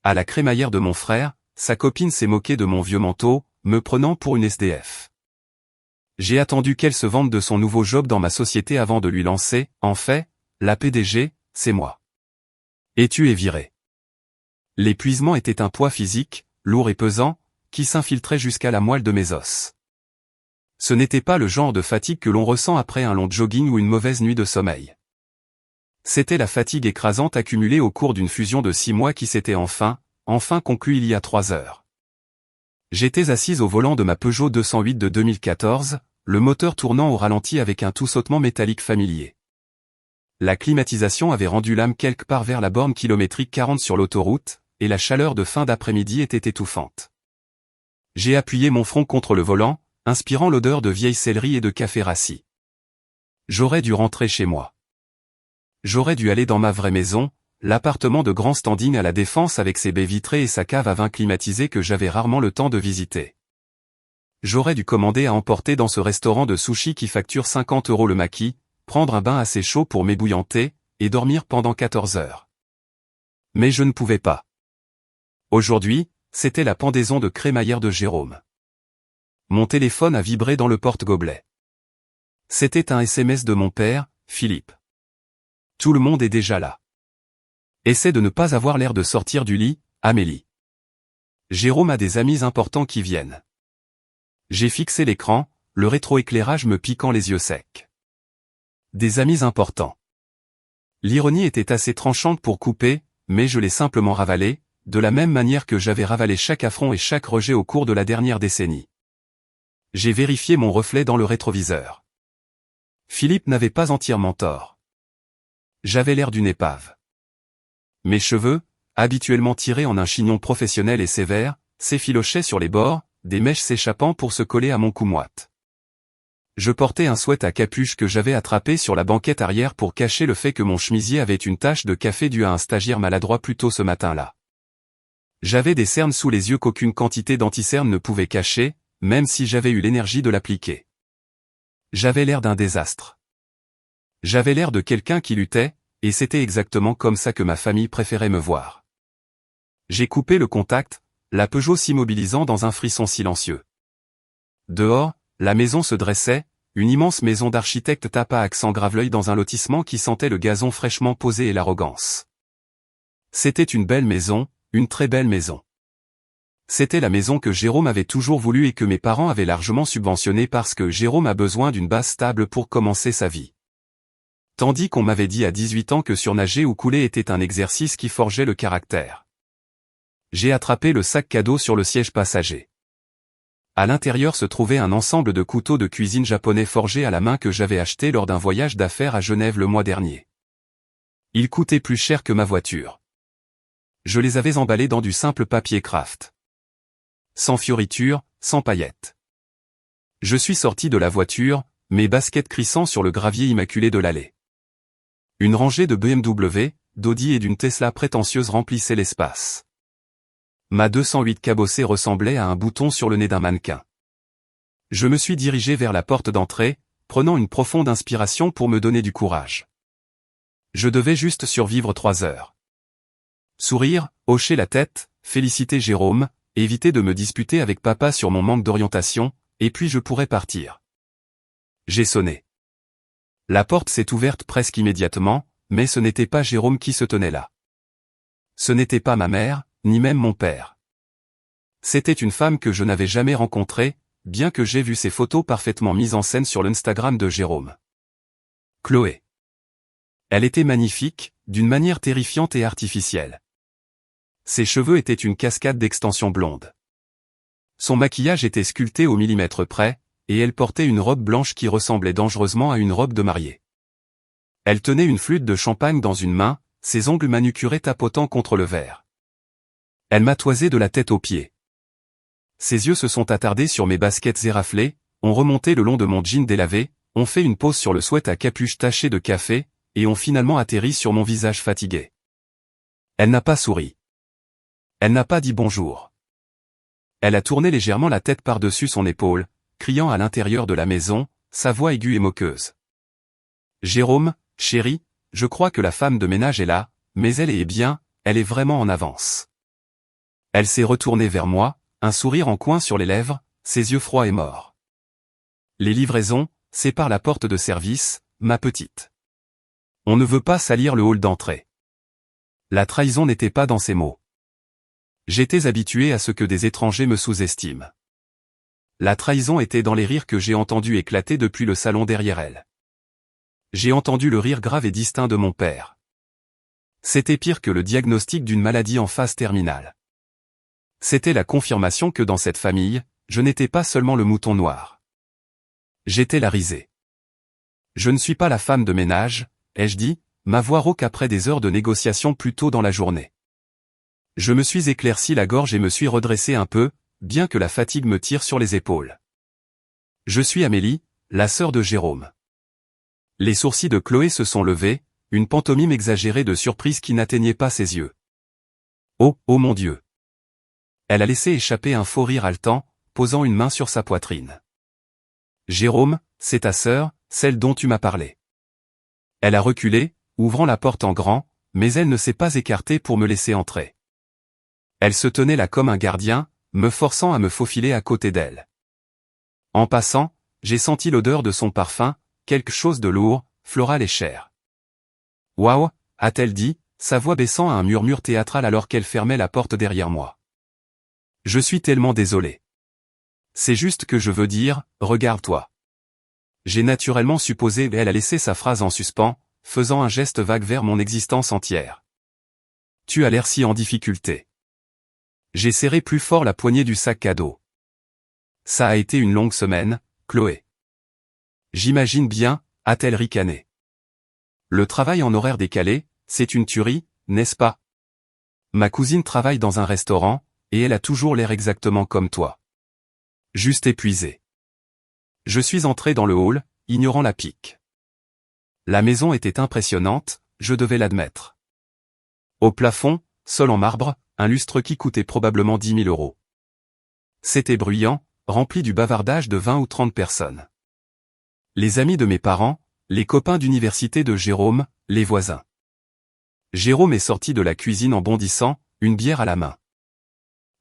À la crémaillère de mon frère, sa copine s'est moquée de mon vieux manteau, me prenant pour une SDF. J'ai attendu qu'elle se vante de son nouveau job dans ma société avant de lui lancer, en fait, la PDG, c'est moi. Et tu es viré. L'épuisement était un poids physique, lourd et pesant, qui s'infiltrait jusqu'à la moelle de mes os. Ce n'était pas le genre de fatigue que l'on ressent après un long jogging ou une mauvaise nuit de sommeil. C'était la fatigue écrasante accumulée au cours d'une fusion de 6 mois qui s'était enfin conclue il y a 3 heures. J'étais assise au volant de ma Peugeot 208 de 2014, le moteur tournant au ralenti avec un tout-sautement métallique familier. La climatisation avait rendu l'âme quelque part vers la borne kilométrique 40 sur l'autoroute, et la chaleur de fin d'après-midi était étouffante. J'ai appuyé mon front contre le volant, inspirant l'odeur de vieille céleri et de café rassis. J'aurais dû rentrer chez moi. J'aurais dû aller dans ma vraie maison, l'appartement de grand standing à la Défense avec ses baies vitrées et sa cave à vin climatisée que j'avais rarement le temps de visiter. J'aurais dû commander à emporter dans ce restaurant de sushi qui facture 50 € le maquis, prendre un bain assez chaud pour m'ébouillanter, et dormir pendant 14 heures. Mais je ne pouvais pas. Aujourd'hui, c'était la pendaison de crémaillère de Jérôme. Mon téléphone a vibré dans le porte-gobelet. C'était un SMS de mon père, Philippe. Tout le monde est déjà là. Essaie de ne pas avoir l'air de sortir du lit, Amélie. Jérôme a des amis importants qui viennent. J'ai fixé l'écran, le rétroéclairage me piquant les yeux secs. Des amis importants. L'ironie était assez tranchante pour couper, mais je l'ai simplement ravalé, de la même manière que j'avais ravalé chaque affront et chaque rejet au cours de la dernière décennie. J'ai vérifié mon reflet dans le rétroviseur. Philippe n'avait pas entièrement tort. J'avais l'air d'une épave. Mes cheveux, habituellement tirés en un chignon professionnel et sévère, s'effilochaient sur les bords, des mèches s'échappant pour se coller à mon cou moite. Je portais un sweat à capuche que j'avais attrapé sur la banquette arrière pour cacher le fait que mon chemisier avait une tache de café due à un stagiaire maladroit plus tôt ce matin-là. J'avais des cernes sous les yeux qu'aucune quantité d'anti-cernes ne pouvait cacher, même si j'avais eu l'énergie de l'appliquer. J'avais l'air d'un désastre. J'avais l'air de quelqu'un qui luttait, et c'était exactement comme ça que ma famille préférait me voir. J'ai coupé le contact, la Peugeot s'immobilisant dans un frisson silencieux. Dehors, la maison se dressait, une immense maison d'architecte tape à accent grave-l'œil dans un lotissement qui sentait le gazon fraîchement posé et l'arrogance. C'était une belle maison, une très belle maison. C'était la maison que Jérôme avait toujours voulu et que mes parents avaient largement subventionnée parce que Jérôme a besoin d'une base stable pour commencer sa vie. Tandis qu'on m'avait dit à 18 ans que surnager ou couler était un exercice qui forgeait le caractère. J'ai attrapé le sac cadeau sur le siège passager. À l'intérieur se trouvait un ensemble de couteaux de cuisine japonais forgés à la main que j'avais acheté lors d'un voyage d'affaires à Genève le mois dernier. Ils coûtaient plus cher que ma voiture. Je les avais emballés dans du simple papier craft. Sans fioritures, sans paillettes. Je suis sorti de la voiture, mes baskets crissant sur le gravier immaculé de l'allée. Une rangée de BMW, d'Audi et d'une Tesla prétentieuse remplissait l'espace. Ma 208 cabossée ressemblait à un bouton sur le nez d'un mannequin. Je me suis dirigé vers la porte d'entrée, prenant une profonde inspiration pour me donner du courage. Je devais juste survivre 3 heures. Sourire, hocher la tête, féliciter Jérôme, éviter de me disputer avec papa sur mon manque d'orientation, et puis je pourrais partir. J'ai sonné. La porte s'est ouverte presque immédiatement, mais ce n'était pas Jérôme qui se tenait là. Ce n'était pas ma mère, ni même mon père. C'était une femme que je n'avais jamais rencontrée, bien que j'ai vu ses photos parfaitement mises en scène sur l'Instagram de Jérôme. Chloé. Elle était magnifique, d'une manière terrifiante et artificielle. Ses cheveux étaient une cascade d'extensions blondes. Son maquillage était sculpté au millimètre près, et elle portait une robe blanche qui ressemblait dangereusement à une robe de mariée. Elle tenait une flûte de champagne dans une main, ses ongles manucurés tapotant contre le verre. Elle m'a toisé de la tête aux pieds. Ses yeux se sont attardés sur mes baskets éraflées, ont remonté le long de mon jean délavé, ont fait une pause sur le sweat à capuche taché de café, et ont finalement atterri sur mon visage fatigué. Elle n'a pas souri. Elle n'a pas dit bonjour. Elle a tourné légèrement la tête par-dessus son épaule, criant à l'intérieur de la maison, sa voix aiguë et moqueuse. Jérôme, chéri, je crois que la femme de ménage est là, mais elle est bien, elle est vraiment en avance. Elle s'est retournée vers moi, un sourire en coin sur les lèvres, ses yeux froids et morts. Les livraisons, c'est par la porte de service, ma petite. On ne veut pas salir le hall d'entrée. La trahison n'était pas dans ces mots. J'étais habitué à ce que des étrangers me sous-estiment. La trahison était dans les rires que j'ai entendus éclater depuis le salon derrière elle. J'ai entendu le rire grave et distinct de mon père. C'était pire que le diagnostic d'une maladie en phase terminale. C'était la confirmation que dans cette famille, je n'étais pas seulement le mouton noir. J'étais la risée. Je ne suis pas la femme de ménage, ai-je dit, ma voix rauque après des heures de négociation plus tôt dans la journée. Je me suis éclairci la gorge et me suis redressé un peu, bien que la fatigue me tire sur les épaules. Je suis Amélie, la sœur de Jérôme. Les sourcils de Chloé se sont levés, une pantomime exagérée de surprise qui n'atteignait pas ses yeux. Oh, oh mon Dieu! Elle a laissé échapper un faux rire haletant, posant une main sur sa poitrine. Jérôme, c'est ta sœur, celle dont tu m'as parlé. Elle a reculé, ouvrant la porte en grand, mais elle ne s'est pas écartée pour me laisser entrer. Elle se tenait là comme un gardien, me forçant à me faufiler à côté d'elle. En passant, j'ai senti l'odeur de son parfum, quelque chose de lourd, floral et cher. Waouh, a-t-elle dit, sa voix baissant à un murmure théâtral alors qu'elle fermait la porte derrière moi. Je suis tellement désolé. C'est juste que je veux dire, regarde-toi. J'ai naturellement supposé et elle a laissé sa phrase en suspens, faisant un geste vague vers mon existence entière. Tu as l'air si en difficulté. J'ai serré plus fort la poignée du sac à dos. Ça a été une longue semaine, Chloé. J'imagine bien, a-t-elle ricané. Le travail en horaire décalé, c'est une tuerie, n'est-ce pas? Ma cousine travaille dans un restaurant, et elle a toujours l'air exactement comme toi. Juste épuisée. Je suis entré dans le hall, ignorant la pique. La maison était impressionnante, je devais l'admettre. Au plafond, sol en marbre, un lustre qui coûtait probablement 10 000 €. C'était bruyant, rempli du bavardage de 20 ou 30 personnes. Les amis de mes parents, les copains d'université de Jérôme, les voisins. Jérôme est sorti de la cuisine en bondissant, une bière à la main.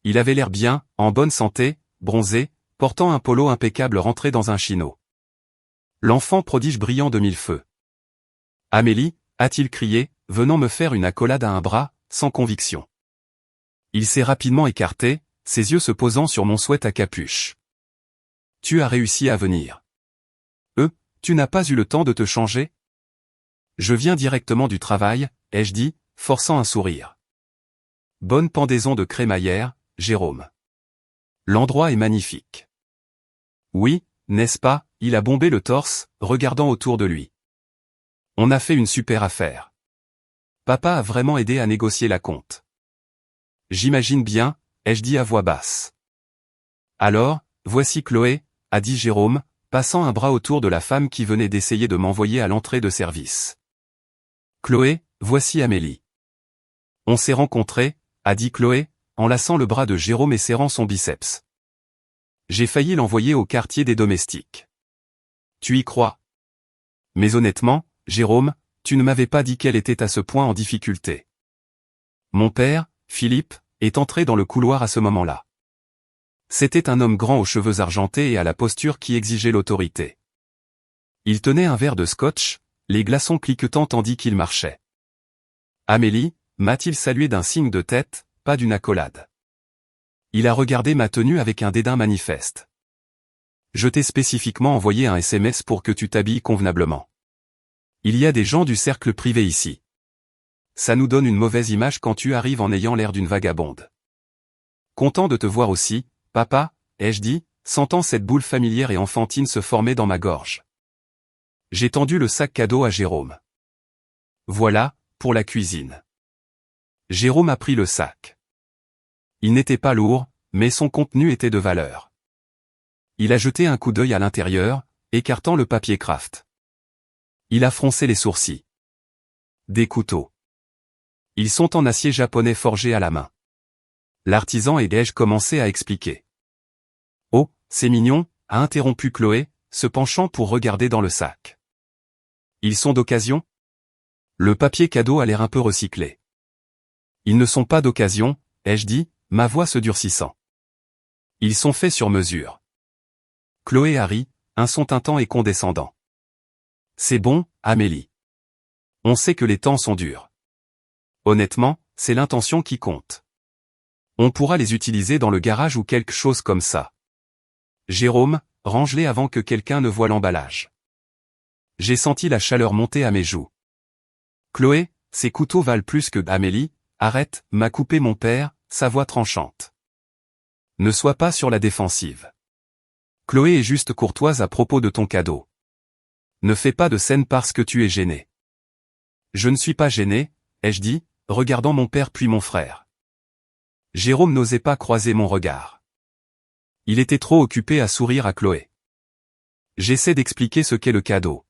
Il avait l'air bien, en bonne santé, bronzé, portant un polo impeccable rentré dans un chino. L'enfant prodige brillant de mille feux. Amélie, a-t-il crié, venant me faire une accolade à un bras, sans conviction. Il s'est rapidement écarté, ses yeux se posant sur mon sweat à capuche. Tu as réussi à venir. Tu n'as pas eu le temps de te changer? Je viens directement du travail, ai-je dit, forçant un sourire. Bonne pendaison de crémaillère, Jérôme. L'endroit est magnifique. Oui, n'est-ce pas, il a bombé le torse, regardant autour de lui. On a fait une super affaire. Papa a vraiment aidé à négocier la compte. J'imagine bien, ai-je dit à voix basse. Alors, voici Chloé, a dit Jérôme, passant un bras autour de la femme qui venait d'essayer de m'envoyer à l'entrée de service. Chloé, voici Amélie. On s'est rencontrés, a dit Chloé, enlaçant le bras de Jérôme et serrant son biceps. J'ai failli l'envoyer au quartier des domestiques. Tu y crois? Mais honnêtement, Jérôme, tu ne m'avais pas dit qu'elle était à ce point en difficulté. Mon père, Philippe, est entré dans le couloir à ce moment-là. C'était un homme grand aux cheveux argentés et à la posture qui exigeait l'autorité. Il tenait un verre de scotch, les glaçons cliquetant tandis qu'il marchait. Amélie, m'a-t-il salué d'un signe de tête, pas d'une accolade. Il a regardé ma tenue avec un dédain manifeste. Je t'ai spécifiquement envoyé un SMS pour que tu t'habilles convenablement. Il y a des gens du cercle privé ici. Ça nous donne une mauvaise image quand tu arrives en ayant l'air d'une vagabonde. Content de te voir aussi, papa, ai-je dit, sentant cette boule familière et enfantine se former dans ma gorge. J'ai tendu le sac cadeau à Jérôme. Voilà, pour la cuisine. Jérôme a pris le sac. Il n'était pas lourd, mais son contenu était de valeur. Il a jeté un coup d'œil à l'intérieur, écartant le papier craft. Il a froncé les sourcils. Des couteaux. Ils sont en acier japonais forgé à la main. L'artisan et ai-je commencé à expliquer. Oh, c'est mignon, a interrompu Chloé, se penchant pour regarder dans le sac. Ils sont d'occasion? Le papier cadeau a l'air un peu recyclé. Ils ne sont pas d'occasion, ai-je dit, ma voix se durcissant. Ils sont faits sur mesure. Chloé et Harry, un son tintant et condescendant. C'est bon, Amélie. On sait que les temps sont durs. Honnêtement, c'est l'intention qui compte. On pourra les utiliser dans le garage ou quelque chose comme ça. Jérôme, range-les avant que quelqu'un ne voie l'emballage. J'ai senti la chaleur monter à mes joues. Chloé, ces couteaux valent plus que Amélie, arrête, m'a coupé mon père, sa voix tranchante. Ne sois pas sur la défensive. Chloé est juste courtoise à propos de ton cadeau. Ne fais pas de scène parce que tu es gêné. Je ne suis pas gêné, ai-je dit, regardant mon père puis mon frère. Jérôme n'osait pas croiser mon regard. Il était trop occupé à sourire à Chloé. J'essaie d'expliquer ce qu'est le cadeau.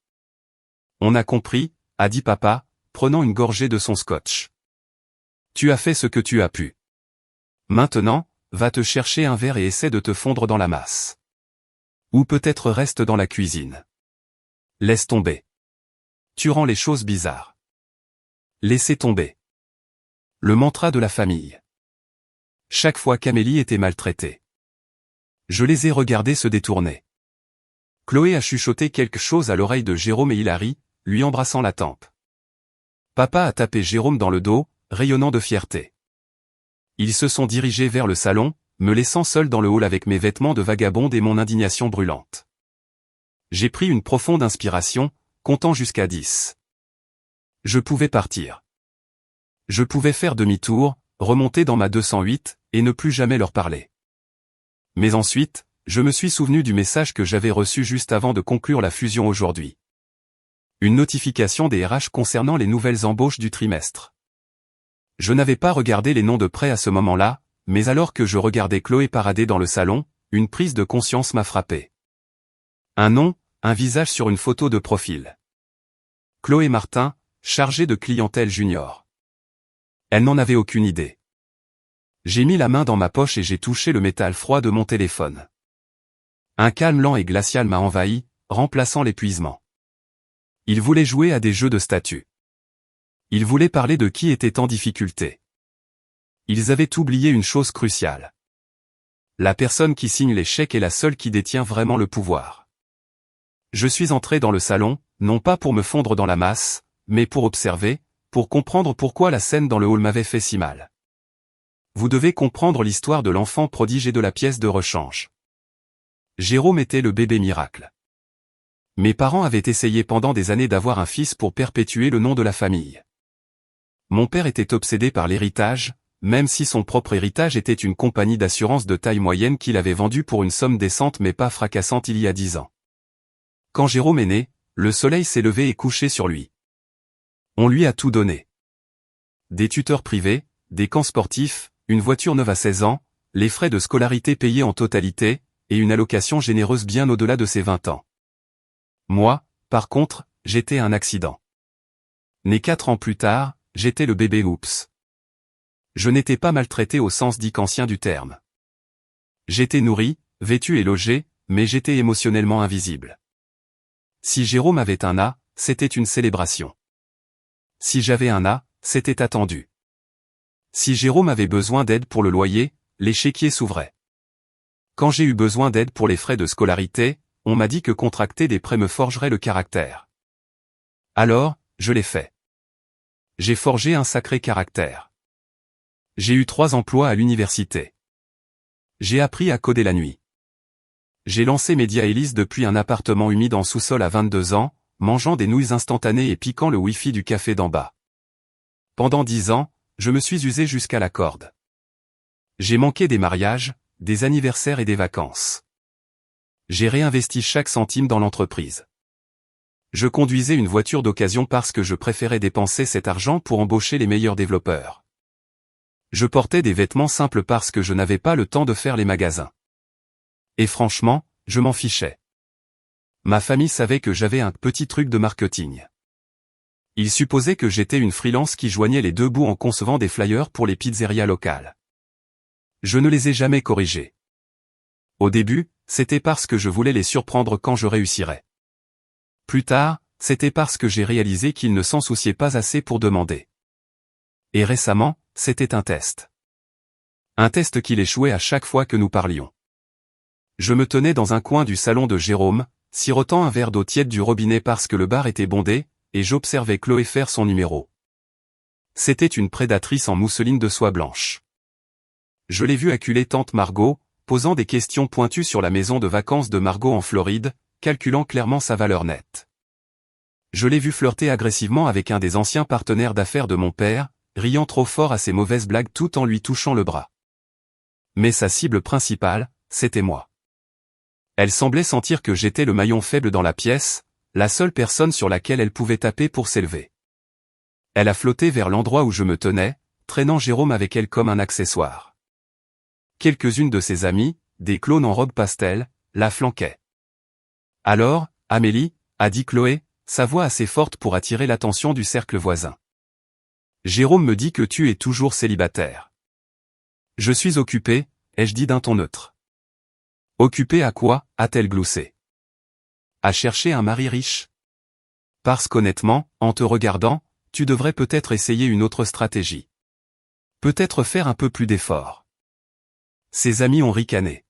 On a compris, a dit papa, prenant une gorgée de son scotch. Tu as fait ce que tu as pu. Maintenant, va te chercher un verre et essaie de te fondre dans la masse. Ou peut-être reste dans la cuisine. Laisse tomber. Tu rends les choses bizarres. Laissez tomber. Le mantra de la famille. Chaque fois qu'Amélie était maltraitée. Je les ai regardés se détourner. Chloé a chuchoté quelque chose à l'oreille de Jérôme et Hilary, lui embrassant la tempe. Papa a tapé Jérôme dans le dos, rayonnant de fierté. Ils se sont dirigés vers le salon, me laissant seul dans le hall avec mes vêtements de vagabonde et mon indignation brûlante. J'ai pris une profonde inspiration, comptant jusqu'à 10. Je pouvais partir. Je pouvais faire demi-tour, remonter dans ma 208, et ne plus jamais leur parler. Mais ensuite, je me suis souvenu du message que j'avais reçu juste avant de conclure la fusion aujourd'hui. Une notification des RH concernant les nouvelles embauches du trimestre. Je n'avais pas regardé les noms de près à ce moment-là, mais alors que je regardais Chloé parader dans le salon, une prise de conscience m'a frappé. Un nom, un visage sur une photo de profil. Chloé Martin, chargée de clientèle junior. Elle n'en avait aucune idée. J'ai mis la main dans ma poche et j'ai touché le métal froid de mon téléphone. Un calme lent et glacial m'a envahi, remplaçant l'épuisement. Il voulait jouer à des jeux de statut. Il voulait parler de qui était en difficulté. Ils avaient oublié une chose cruciale. La personne qui signe les chèques est la seule qui détient vraiment le pouvoir. Je suis entré dans le salon, non pas pour me fondre dans la masse, mais pour observer, pour comprendre pourquoi la scène dans le hall m'avait fait si mal. Vous devez comprendre l'histoire de l'enfant prodige et de la pièce de rechange. Jérôme était le bébé miracle. Mes parents avaient essayé pendant des années d'avoir un fils pour perpétuer le nom de la famille. Mon père était obsédé par l'héritage, même si son propre héritage était une compagnie d'assurance de taille moyenne qu'il avait vendue pour une somme décente mais pas fracassante il y a 10 ans. Quand Jérôme est né, le soleil s'est levé et couché sur lui. On lui a tout donné. Des tuteurs privés, des camps sportifs, une voiture neuve à 16 ans, les frais de scolarité payés en totalité, et une allocation généreuse bien au-delà de ses 20 ans. Moi, par contre, j'étais un accident. Né 4 ans plus tard, j'étais le bébé oups. Je n'étais pas maltraité au sens dit qu'ancien du terme. J'étais nourri, vêtu et logé, mais j'étais émotionnellement invisible. Si Jérôme avait un A, c'était une célébration. Si j'avais un A, c'était attendu. Si Jérôme avait besoin d'aide pour le loyer, l'échiquier s'ouvrait. Quand j'ai eu besoin d'aide pour les frais de scolarité, on m'a dit que contracter des prêts me forgerait le caractère. Alors, je l'ai fait. J'ai forgé un sacré caractère. J'ai eu 3 emplois à l'université. J'ai appris à coder la nuit. J'ai lancé Média Hélice depuis un appartement humide en sous-sol à 22 ans, mangeant des nouilles instantanées et piquant le Wi-Fi du café d'en bas. Pendant 10 ans, je me suis usé jusqu'à la corde. J'ai manqué des mariages, des anniversaires et des vacances. J'ai réinvesti chaque centime dans l'entreprise. Je conduisais une voiture d'occasion parce que je préférais dépenser cet argent pour embaucher les meilleurs développeurs. Je portais des vêtements simples parce que je n'avais pas le temps de faire les magasins. Et franchement, je m'en fichais. Ma famille savait que j'avais un petit truc de marketing. Ils supposaient que j'étais une freelance qui joignait les deux bouts en concevant des flyers pour les pizzerias locales. Je ne les ai jamais corrigés. Au début, c'était parce que je voulais les surprendre quand je réussirais. Plus tard, c'était parce que j'ai réalisé qu'ils ne s'en souciaient pas assez pour demander. Et récemment, c'était un test. Un test qu'il échouait à chaque fois que nous parlions. Je me tenais dans un coin du salon de Jérôme, sirotant un verre d'eau tiède du robinet parce que le bar était bondé, et j'observais Chloé faire son numéro. C'était une prédatrice en mousseline de soie blanche. Je l'ai vue acculer tante Margot, posant des questions pointues sur la maison de vacances de Margot en Floride, calculant clairement sa valeur nette. Je l'ai vue flirter agressivement avec un des anciens partenaires d'affaires de mon père, riant trop fort à ses mauvaises blagues tout en lui touchant le bras. Mais sa cible principale, c'était moi. Elle semblait sentir que j'étais le maillon faible dans la pièce, la seule personne sur laquelle elle pouvait taper pour s'élever. Elle a flotté vers l'endroit où je me tenais, traînant Jérôme avec elle comme un accessoire. Quelques-unes de ses amies, des clones en robe pastel, la flanquaient. Alors, Amélie, a dit Chloé, sa voix assez forte pour attirer l'attention du cercle voisin. Jérôme me dit que tu es toujours célibataire. Je suis occupé, ai-je dit d'un ton neutre. Occupé à quoi, a-t-elle gloussé. À chercher un mari riche. Parce qu'honnêtement, en te regardant, tu devrais peut-être essayer une autre stratégie. Peut-être faire un peu plus d'efforts. Ses amis ont ricané.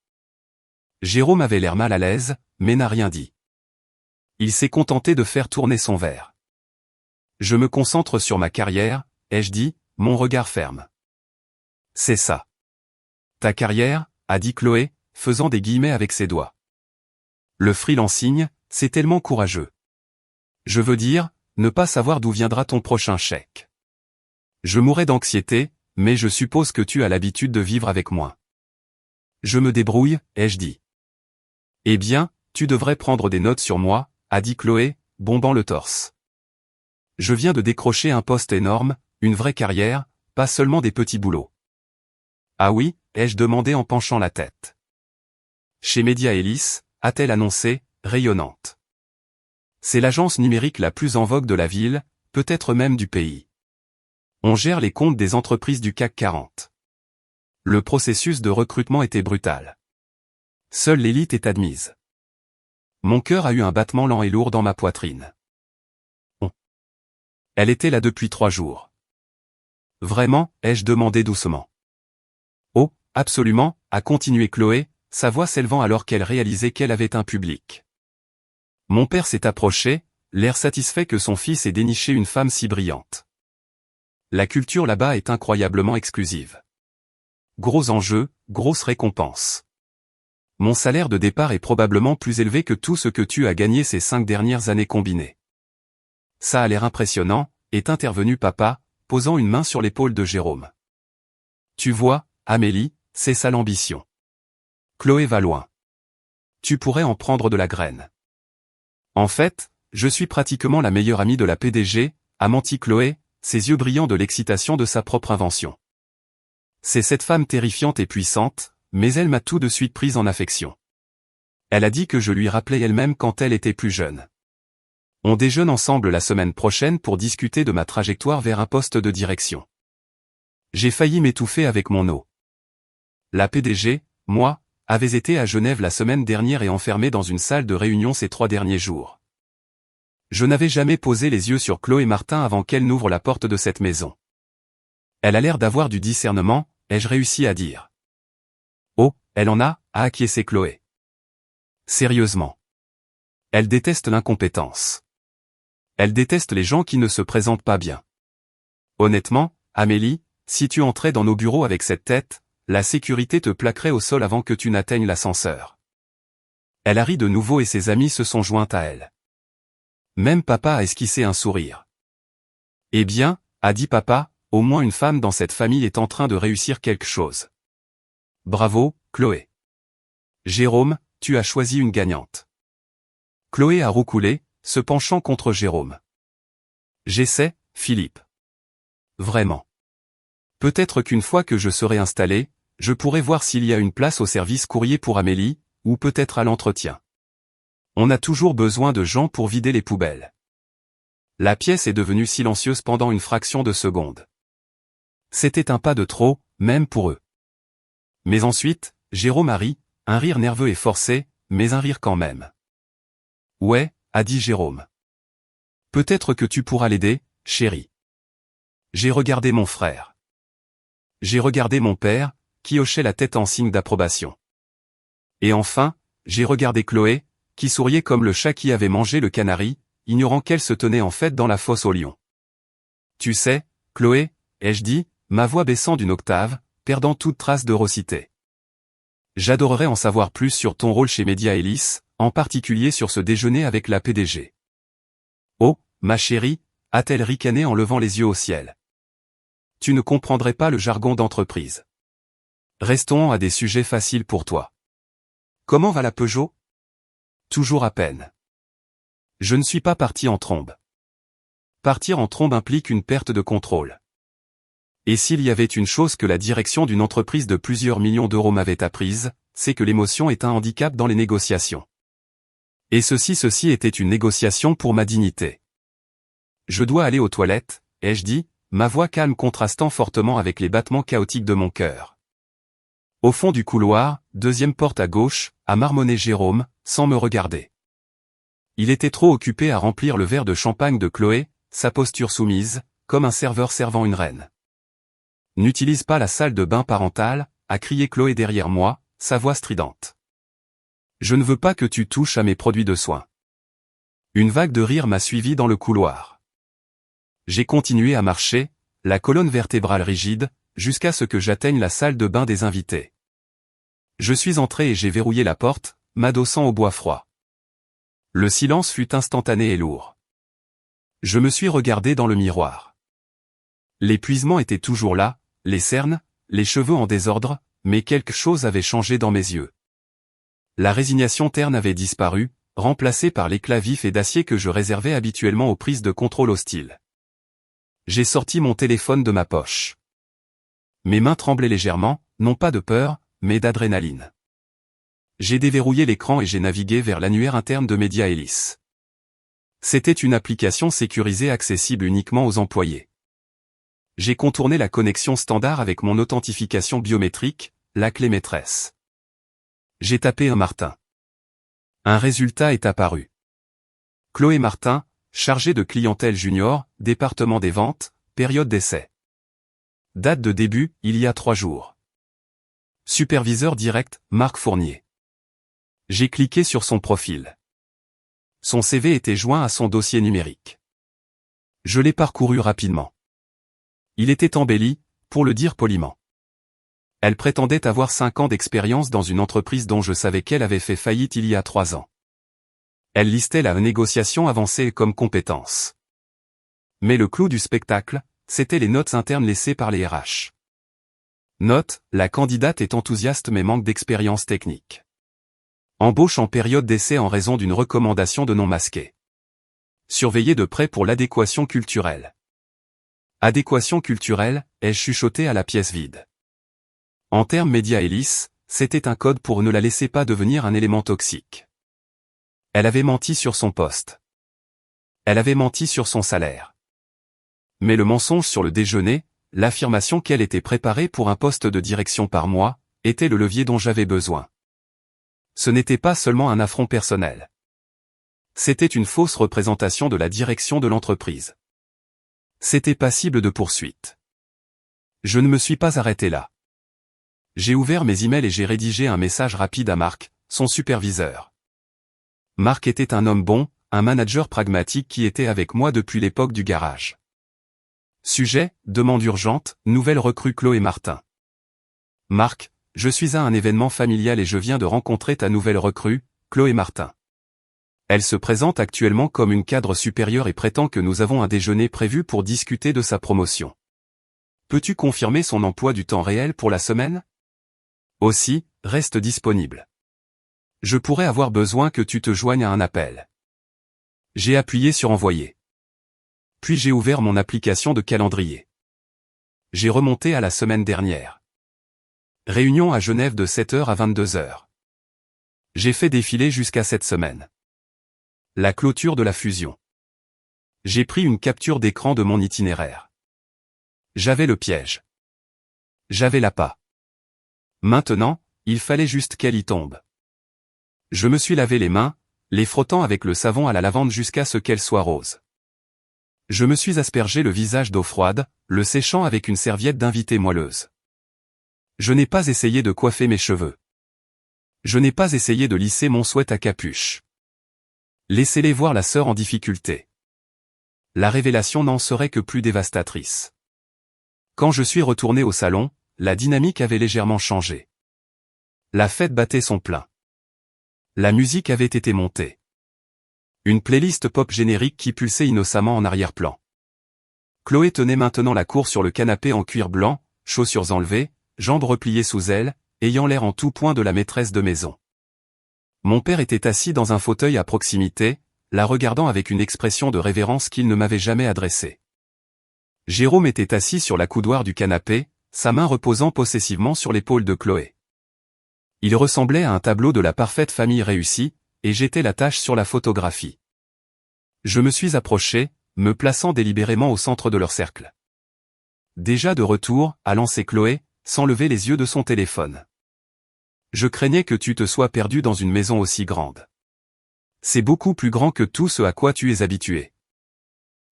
Jérôme avait l'air mal à l'aise, mais n'a rien dit. Il s'est contenté de faire tourner son verre. Je me concentre sur ma carrière, ai-je dit, mon regard ferme. C'est ça. Ta carrière, a dit Chloé, faisant des guillemets avec ses doigts. Le freelancing, c'est tellement courageux. Je veux dire, ne pas savoir d'où viendra ton prochain chèque. Je mourrais d'anxiété, mais je suppose que tu as l'habitude de vivre avec moi. Je me débrouille, ai-je dit. Eh bien, tu devrais prendre des notes sur moi, a dit Chloé, bombant le torse. Je viens de décrocher un poste énorme, une vraie carrière, pas seulement des petits boulots. Ah oui, ai-je demandé en penchant la tête. Chez Media Ellis, a-t-elle annoncé, rayonnante. C'est l'agence numérique la plus en vogue de la ville, peut-être même du pays. On gère les comptes des entreprises du CAC 40. Le processus de recrutement était brutal. Seule l'élite est admise. Mon cœur a eu un battement lent et lourd dans ma poitrine. Elle était là depuis 3 jours. Vraiment, ai-je demandé doucement. Oh, absolument, a continué Chloé, sa voix s'élevant alors qu'elle réalisait qu'elle avait un public. Mon père s'est approché, l'air satisfait que son fils ait déniché une femme si brillante. La culture là-bas est incroyablement exclusive. Gros enjeux, grosse récompense. Mon salaire de départ est probablement plus élevé que tout ce que tu as gagné ces 5 dernières années combinées. Ça a l'air impressionnant, est intervenu papa, posant une main sur l'épaule de Jérôme. Tu vois, Amélie, c'est ça l'ambition. Chloé va loin. Tu pourrais en prendre de la graine. En fait, je suis pratiquement la meilleure amie de la PDG, a menti Chloé, ses yeux brillants de l'excitation de sa propre invention. C'est cette femme terrifiante et puissante, mais elle m'a tout de suite prise en affection. Elle a dit que je lui rappelais elle-même quand elle était plus jeune. On déjeune ensemble la semaine prochaine pour discuter de ma trajectoire vers un poste de direction. J'ai failli m'étouffer avec mon eau. La PDG, moi, avait été à Genève la semaine dernière et enfermée dans une salle de réunion ces 3 derniers jours. Je n'avais jamais posé les yeux sur Chloé Martin avant qu'elle n'ouvre la porte de cette maison. Elle a l'air d'avoir du discernement, ai-je réussi à dire. Oh, elle en a acquiescé Chloé. Sérieusement. Elle déteste l'incompétence. Elle déteste les gens qui ne se présentent pas bien. Honnêtement, Amélie, si tu entrais dans nos bureaux avec cette tête, la sécurité te plaquerait au sol avant que tu n'atteignes l'ascenseur. Elle a ri de nouveau et ses amis se sont joints à elle. Même papa a esquissé un sourire. Eh bien, a dit papa, au moins une femme dans cette famille est en train de réussir quelque chose. Bravo, Chloé. Jérôme, tu as choisi une gagnante. Chloé a roucoulé, se penchant contre Jérôme. J'essaie, Philippe. Vraiment. Peut-être qu'une fois que je serai installé, je pourrai voir s'il y a une place au service courrier pour Amélie, ou peut-être à l'entretien. On a toujours besoin de gens pour vider les poubelles. La pièce est devenue silencieuse pendant une fraction de seconde. C'était un pas de trop, même pour eux. Mais ensuite, Jérôme a ri, un rire nerveux et forcé, mais un rire quand même. Ouais, a dit Jérôme. Peut-être que tu pourras l'aider, chérie. J'ai regardé mon frère. J'ai regardé mon père, qui hochait la tête en signe d'approbation. Et enfin, j'ai regardé Chloé, qui souriait comme le chat qui avait mangé le canari, ignorant qu'elle se tenait en fait dans la fosse aux lions. Tu sais, Chloé, ai-je dit, ma voix baissant d'une octave, perdant toute trace de raucité. J'adorerais en savoir plus sur ton rôle chez Media Ellis, en particulier sur ce déjeuner avec la PDG. Oh, ma chérie, a-t-elle ricané en levant les yeux au ciel. Tu ne comprendrais pas le jargon d'entreprise. Restons à des sujets faciles pour toi. Comment va la Peugeot? Toujours à peine. Je ne suis pas parti en trombe. Partir en trombe implique une perte de contrôle. Et s'il y avait une chose que la direction d'une entreprise de plusieurs millions d'euros m'avait apprise, c'est que l'émotion est un handicap dans les négociations. Et ceci était une négociation pour ma dignité. Je dois aller aux toilettes, ai-je dit, ma voix calme contrastant fortement avec les battements chaotiques de mon cœur. Au fond du couloir, deuxième porte à gauche, a marmonné Jérôme, sans me regarder. Il était trop occupé à remplir le verre de champagne de Chloé, sa posture soumise, comme un serveur servant une reine. N'utilise pas la salle de bain parentale, a crié Chloé derrière moi, sa voix stridente. Je ne veux pas que tu touches à mes produits de soins. Une vague de rire m'a suivi dans le couloir. J'ai continué à marcher, la colonne vertébrale rigide, jusqu'à ce que j'atteigne la salle de bain des invités. Je suis entré et j'ai verrouillé la porte, m'adossant au bois froid. Le silence fut instantané et lourd. Je me suis regardé dans le miroir. L'épuisement était toujours là, les cernes, les cheveux en désordre, mais quelque chose avait changé dans mes yeux. La résignation terne avait disparu, remplacée par l'éclat vif et d'acier que je réservais habituellement aux prises de contrôle hostiles. J'ai sorti mon téléphone de ma poche. Mes mains tremblaient légèrement, non pas de peur, mais d'adrénaline. J'ai déverrouillé l'écran et j'ai navigué vers l'annuaire interne de Media Ellis. C'était une application sécurisée accessible uniquement aux employés. J'ai contourné la connexion standard avec mon authentification biométrique, la clé maîtresse. J'ai tapé un Martin. Un résultat est apparu. Chloé Martin, chargée de clientèle junior, département des ventes, période d'essai. Date de début, il y a 3 jours. Superviseur direct, Marc Fournier. J'ai cliqué sur son profil. Son CV était joint à son dossier numérique. Je l'ai parcouru rapidement. Il était embelli, pour le dire poliment. Elle prétendait avoir 5 ans d'expérience dans une entreprise dont je savais qu'elle avait fait faillite il y a 3 ans. Elle listait la négociation avancée comme compétence. Mais le clou du spectacle, c'étaient les notes internes laissées par les RH. Note, la candidate est enthousiaste mais manque d'expérience technique. Embauche en période d'essai en raison d'une recommandation de non masquée. Surveiller de près pour l'adéquation culturelle. Adéquation culturelle, ai-je chuchoté à la pièce vide. En termes Media Ellis, c'était un code pour ne la laisser pas devenir un élément toxique. Elle avait menti sur son poste. Elle avait menti sur son salaire. Mais le mensonge sur le déjeuner, l'affirmation qu'elle était préparée pour un poste de direction par mois, était le levier dont j'avais besoin. Ce n'était pas seulement un affront personnel. C'était une fausse représentation de la direction de l'entreprise. C'était passible de poursuite. Je ne me suis pas arrêté là. J'ai ouvert mes emails et j'ai rédigé un message rapide à Marc, son superviseur. Marc était un homme bon, un manager pragmatique qui était avec moi depuis l'époque du garage. Sujet, demande urgente, nouvelle recrue Chloé Martin. Marc, je suis à un événement familial et je viens de rencontrer ta nouvelle recrue, Chloé Martin. Elle se présente actuellement comme une cadre supérieure et prétend que nous avons un déjeuner prévu pour discuter de sa promotion. Peux-tu confirmer son emploi du temps réel pour la semaine? Aussi, reste disponible. Je pourrais avoir besoin que tu te joignes à un appel. J'ai appuyé sur envoyer. Puis j'ai ouvert mon application de calendrier. J'ai remonté à la semaine dernière. Réunion à Genève de 7h à 22h. J'ai fait défiler jusqu'à cette semaine. La clôture de la fusion. J'ai pris une capture d'écran de mon itinéraire. J'avais le piège. J'avais l'appât. Maintenant, il fallait juste qu'elle y tombe. Je me suis lavé les mains, les frottant avec le savon à la lavande jusqu'à ce qu'elles soient roses. Je me suis aspergé le visage d'eau froide, le séchant avec une serviette d'invité moelleuse. Je n'ai pas essayé de coiffer mes cheveux. Je n'ai pas essayé de lisser mon sweat à capuche. Laissez-les voir la sœur en difficulté. La révélation n'en serait que plus dévastatrice. Quand je suis retourné au salon, la dynamique avait légèrement changé. La fête battait son plein. La musique avait été montée. Une playlist pop générique qui pulsait innocemment en arrière-plan. Chloé tenait maintenant la cour sur le canapé en cuir blanc, chaussures enlevées, jambes repliées sous elle, ayant l'air en tout point de la maîtresse de maison. Mon père était assis dans un fauteuil à proximité, la regardant avec une expression de révérence qu'il ne m'avait jamais adressée. Jérôme était assis sur la coudoir du canapé, sa main reposant possessivement sur l'épaule de Chloé. Il ressemblait à un tableau de la parfaite famille réussie, et j'étais la tâche sur la photographie. Je me suis approché, me plaçant délibérément au centre de leur cercle. Déjà de retour, a lancé Chloé, sans lever les yeux de son téléphone. Je craignais que tu te sois perdu dans une maison aussi grande. C'est beaucoup plus grand que tout ce à quoi tu es habitué.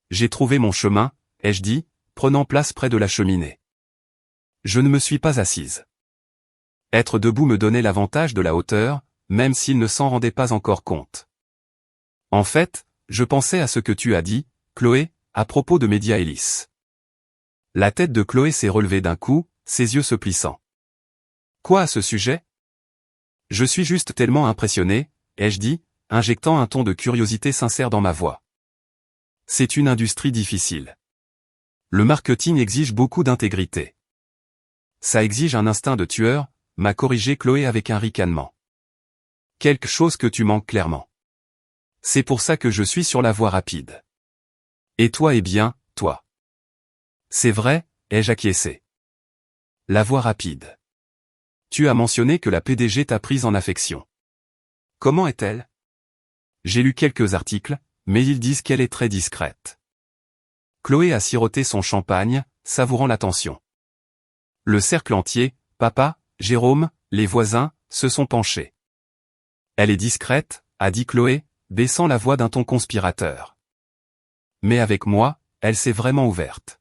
J'ai trouvé mon chemin, ai-je dit, prenant place près de la cheminée. Je ne me suis pas assise. Être debout me donnait l'avantage de la hauteur, même s'il ne s'en rendait pas encore compte. En fait, je pensais à ce que tu as dit, Chloé, à propos de Média Ellis. La tête de Chloé s'est relevée d'un coup, ses yeux se plissant. Quoi à ce sujet? Je suis juste tellement impressionné, ai-je dit, injectant un ton de curiosité sincère dans ma voix. C'est une industrie difficile. Le marketing exige beaucoup d'intégrité. Ça exige un instinct de tueur, m'a corrigé Chloé avec un ricanement. Quelque chose que tu manques clairement. C'est pour ça que je suis sur la voie rapide. Et toi eh bien, toi. C'est vrai, ai-je acquiescé. La voie rapide. Tu as mentionné que la PDG t'a prise en affection. Comment est-elle? J'ai lu quelques articles, mais ils disent qu'elle est très discrète. Chloé a siroté son champagne, savourant l'attention. Le cercle entier, papa, Jérôme, les voisins, se sont penchés. Elle est discrète, a dit Chloé, baissant la voix d'un ton conspirateur. Mais avec moi, elle s'est vraiment ouverte.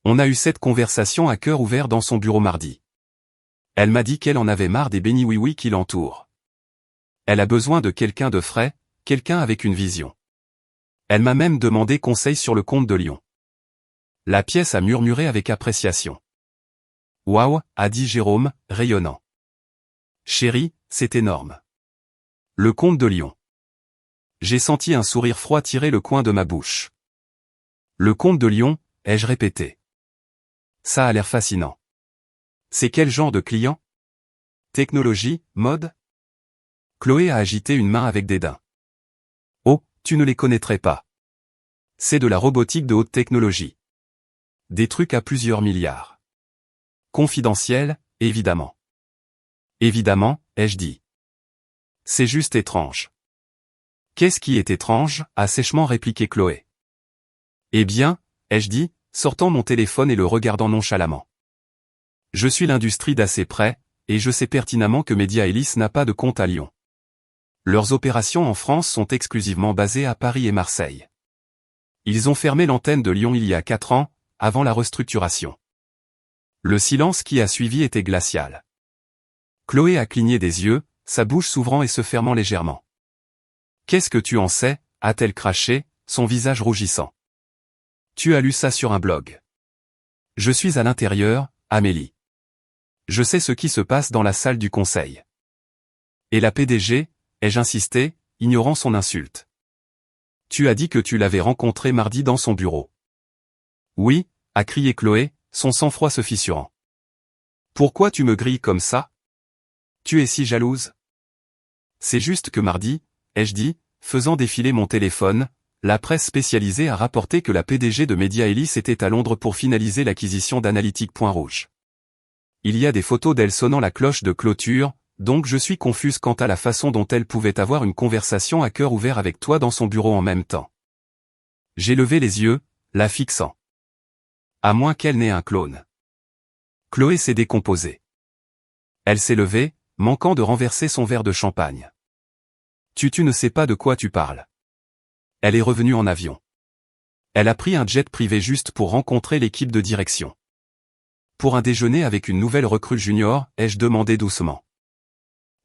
On a eu cette conversation à cœur ouvert dans son bureau mardi. Elle m'a dit qu'elle en avait marre des bénis oui-oui qui l'entourent. Elle a besoin de quelqu'un de frais, quelqu'un avec une vision. Elle m'a même demandé conseil sur le comte de Lyon. La pièce a murmuré avec appréciation. Waouh, a dit Jérôme, rayonnant. Chérie, c'est énorme. Le comte de Lyon. J'ai senti un sourire froid tirer le coin de ma bouche. Le comte de Lyon, ai-je répété. Ça a l'air fascinant. C'est quel genre de client? Technologie, mode? Chloé a agité une main avec dédain. Oh, tu ne les connaîtrais pas. C'est de la robotique de haute technologie. Des trucs à plusieurs milliards. Confidentiel, évidemment. Évidemment, ai-je dit. C'est juste étrange. Qu'est-ce qui est étrange, a sèchement répliqué Chloé. Eh bien, ai-je dit, sortant mon téléphone et le regardant nonchalamment. Je suis l'industrie d'assez près, et je sais pertinemment que Média Ellis n'a pas de compte à Lyon. Leurs opérations en France sont exclusivement basées à Paris et Marseille. Ils ont fermé l'antenne de Lyon il y a 4 ans, avant la restructuration. Le silence qui a suivi était glacial. Chloé a cligné des yeux, sa bouche s'ouvrant et se fermant légèrement. Qu'est-ce que tu en sais, a-t-elle craché, son visage rougissant. Tu as lu ça sur un blog. Je suis à l'intérieur, Amélie. Je sais ce qui se passe dans la salle du conseil. Et la PDG, ai-je insisté, ignorant son insulte. Tu as dit que tu l'avais rencontrée mardi dans son bureau. Oui, a crié Chloé, son sang-froid se fissurant. Pourquoi tu me grilles comme ça? Tu es si jalouse? C'est juste que mardi, ai-je dit, faisant défiler mon téléphone, la presse spécialisée a rapporté que la PDG de Média Ellis était à Londres pour finaliser l'acquisition d'Analytique.Rouge. Il y a des photos d'elle sonnant la cloche de clôture, donc je suis confuse quant à la façon dont elle pouvait avoir une conversation à cœur ouvert avec toi dans son bureau en même temps. J'ai levé les yeux, la fixant. À moins qu'elle n'ait un clone. Chloé s'est décomposée. Elle s'est levée, manquant de renverser son verre de champagne. Tu ne sais pas de quoi tu parles. Elle est revenue en avion. Elle a pris un jet privé juste pour rencontrer l'équipe de direction. pour un déjeuner avec une nouvelle recrue junior, ai-je demandé doucement.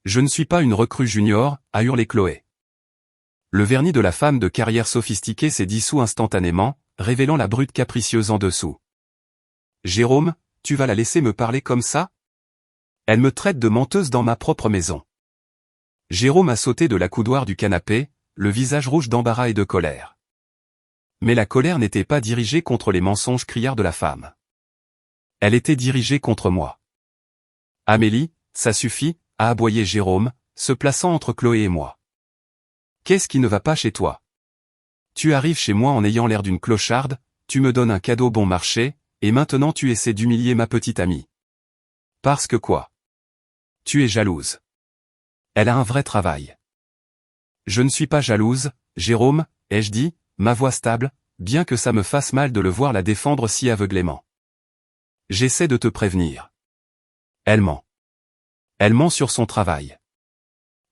Je ne suis pas une recrue junior, a hurlé Chloé. Le vernis de la femme de carrière sophistiquée s'est dissous instantanément, révélant la brute capricieuse en dessous. Jérôme, tu vas la laisser me parler comme ça? Elle me traite de menteuse dans ma propre maison. Jérôme a sauté de l'accoudoir du canapé, le visage rouge d'embarras et de colère. Mais la colère n'était pas dirigée contre les mensonges criards de la femme. Elle était dirigée contre moi. Amélie, ça suffit, a aboyé Jérôme, se plaçant entre Chloé et moi. Qu'est-ce qui ne va pas chez toi? Tu arrives chez moi en ayant l'air d'une clocharde, tu me donnes un cadeau bon marché, et maintenant tu essaies d'humilier ma petite amie. Parce que quoi? Tu es jalouse. Elle a un vrai travail. Je ne suis pas jalouse, Jérôme, ai-je dit, ma voix stable, bien que ça me fasse mal de le voir la défendre si aveuglément. J'essaie de te prévenir. Elle ment. Elle ment sur son travail.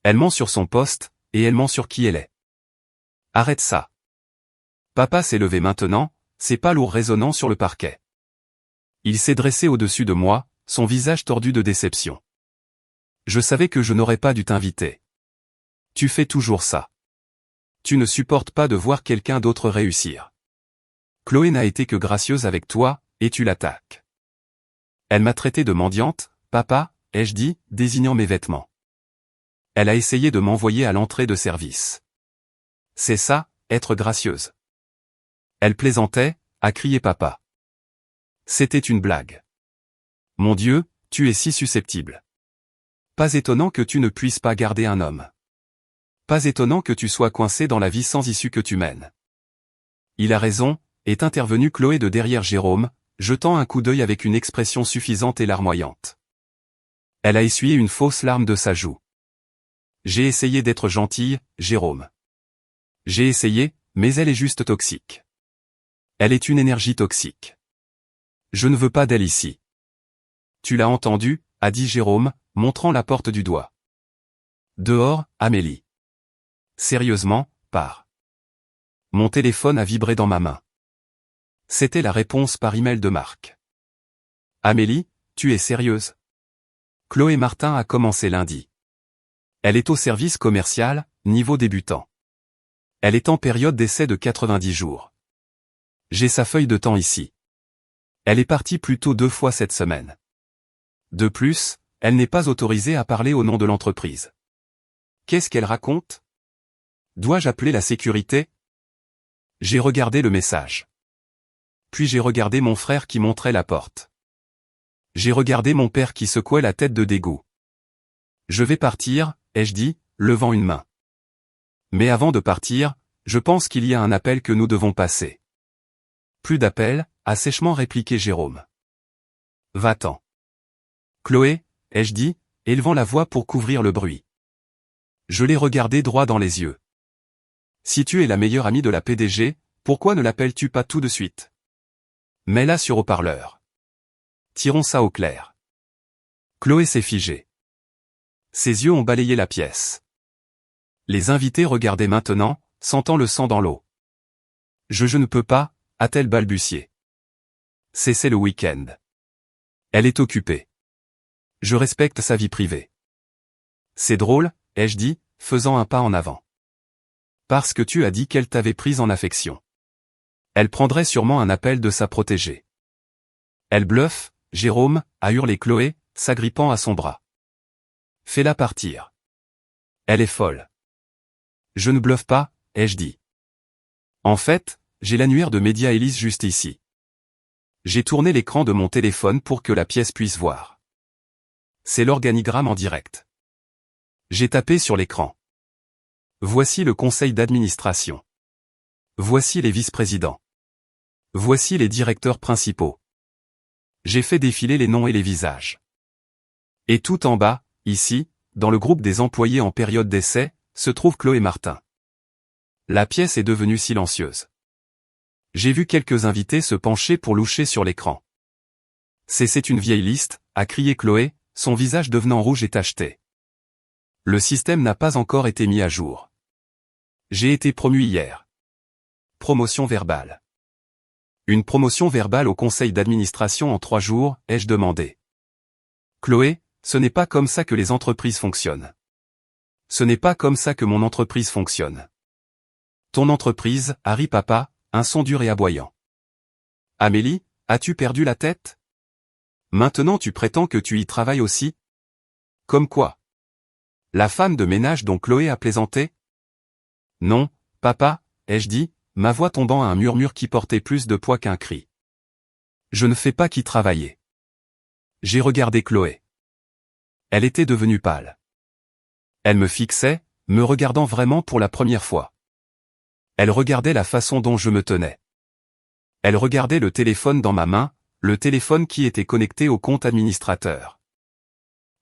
Elle ment sur son poste, et elle ment sur qui elle est. Arrête ça. Papa s'est levé maintenant, ses pas lourds résonnant sur le parquet. Il s'est dressé au-dessus de moi, son visage tordu de déception. Je savais que je n'aurais pas dû t'inviter. Tu fais toujours ça. Tu ne supportes pas de voir quelqu'un d'autre réussir. Chloé n'a été que gracieuse avec toi, et tu l'attaques. Elle m'a traité de mendiante, papa, ai-je dit, désignant mes vêtements. Elle a essayé de m'envoyer à l'entrée de service. C'est ça, être gracieuse. Elle plaisantait, a crié papa. C'était une blague. Mon Dieu, tu es si susceptible. Pas étonnant que tu ne puisses pas garder un homme. Pas étonnant que tu sois coincé dans la vie sans issue que tu mènes. Il a raison, est intervenue Chloé de derrière Jérôme, jetant un coup d'œil avec une expression suffisante et larmoyante. Elle a essuyé une fausse larme de sa joue. J'ai essayé d'être gentille, Jérôme. J'ai essayé, mais elle est juste toxique. Elle est une énergie toxique. Je ne veux pas d'elle ici. Tu l'as entendu, a dit Jérôme, montrant la porte du doigt. Dehors, Amélie. Sérieusement, pars. Mon téléphone a vibré dans ma main. C'était la réponse par email de Marc. Amélie, tu es sérieuse? Chloé Martin a commencé lundi. Elle est au service commercial, niveau débutant. Elle est en période d'essai de 90 jours. J'ai sa feuille de temps ici. Elle est partie plus tôt 2 fois cette semaine. De plus, elle n'est pas autorisée à parler au nom de l'entreprise. Qu'est-ce qu'elle raconte? Dois-je appeler la sécurité? J'ai regardé le message. Puis j'ai regardé mon frère qui montrait la porte. J'ai regardé mon père qui secouait la tête de dégoût. Je vais partir, ai-je dit, levant une main. Mais avant de partir, je pense qu'il y a un appel que nous devons passer. Plus d'appel, a sèchement répliqué Jérôme. Va-t'en. Chloé, ai-je dit, élevant la voix pour couvrir le bruit. Je l'ai regardé droit dans les yeux. Si tu es la meilleure amie de la PDG, pourquoi ne l'appelles-tu pas tout de suite? Mets-la sur haut-parleur. Tirons ça au clair. Chloé s'est figée. Ses yeux ont balayé la pièce. Les invités regardaient maintenant, sentant le sang dans l'eau. Je ne peux pas, a-t-elle balbutié. C'est le week-end. Elle est occupée. Je respecte sa vie privée. C'est drôle, ai-je dit, faisant un pas en avant. Parce que tu as dit qu'elle t'avait prise en affection. Elle prendrait sûrement un appel de sa protégée. Elle bluffe, Jérôme, a hurlé Chloé, s'agrippant à son bras. Fais-la partir. Elle est folle. Je ne bluffe pas, ai-je dit. En fait, j'ai l'annuaire de Média Élise juste ici. J'ai tourné l'écran de mon téléphone pour que la pièce puisse voir. C'est l'organigramme en direct. J'ai tapé sur l'écran. Voici le conseil d'administration. Voici les vice-présidents. Voici les directeurs principaux. J'ai fait défiler les noms et les visages. Et tout en bas, ici, dans le groupe des employés en période d'essai, se trouve Chloé Martin. La pièce est devenue silencieuse. J'ai vu quelques invités se pencher pour loucher sur l'écran. C'est une vieille liste, a crié Chloé, son visage devenant rouge et tacheté. Le système n'a pas encore été mis à jour. J'ai été promu hier. Promotion verbale. Une promotion verbale au conseil d'administration en 3 jours, ai-je demandé. Chloé, ce n'est pas comme ça que les entreprises fonctionnent. Ce n'est pas comme ça que mon entreprise fonctionne. Ton entreprise, Harry papa, un son dur et aboyant. Amélie, as-tu perdu la tête? Maintenant tu prétends que tu y travailles aussi? Comme quoi? La femme de ménage dont Chloé a plaisanté? Non, papa, ai-je dit, ma voix tombant à un murmure qui portait plus de poids qu'un cri. Je ne fais pas qu'y travailler. J'ai regardé Chloé. Elle était devenue pâle. Elle me fixait, me regardant vraiment pour la première fois. Elle regardait la façon dont je me tenais. Elle regardait le téléphone dans ma main, le téléphone qui était connecté au compte administrateur.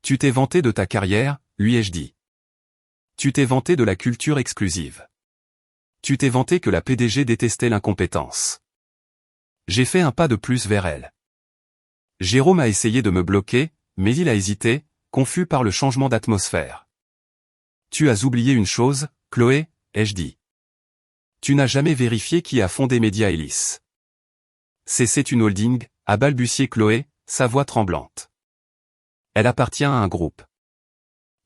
Tu t'es vanté de ta carrière, lui ai-je dit. Tu t'es vanté de la culture exclusive. Tu t'es vanté que la PDG détestait l'incompétence. J'ai fait un pas de plus vers elle. Jérôme a essayé de me bloquer, mais il a hésité, confus par le changement d'atmosphère. Tu as oublié une chose, Chloé, ai-je dit. Tu n'as jamais vérifié qui a fondé Media Hélice. C'est une holding, a balbutié Chloé, sa voix tremblante. Elle appartient à un groupe.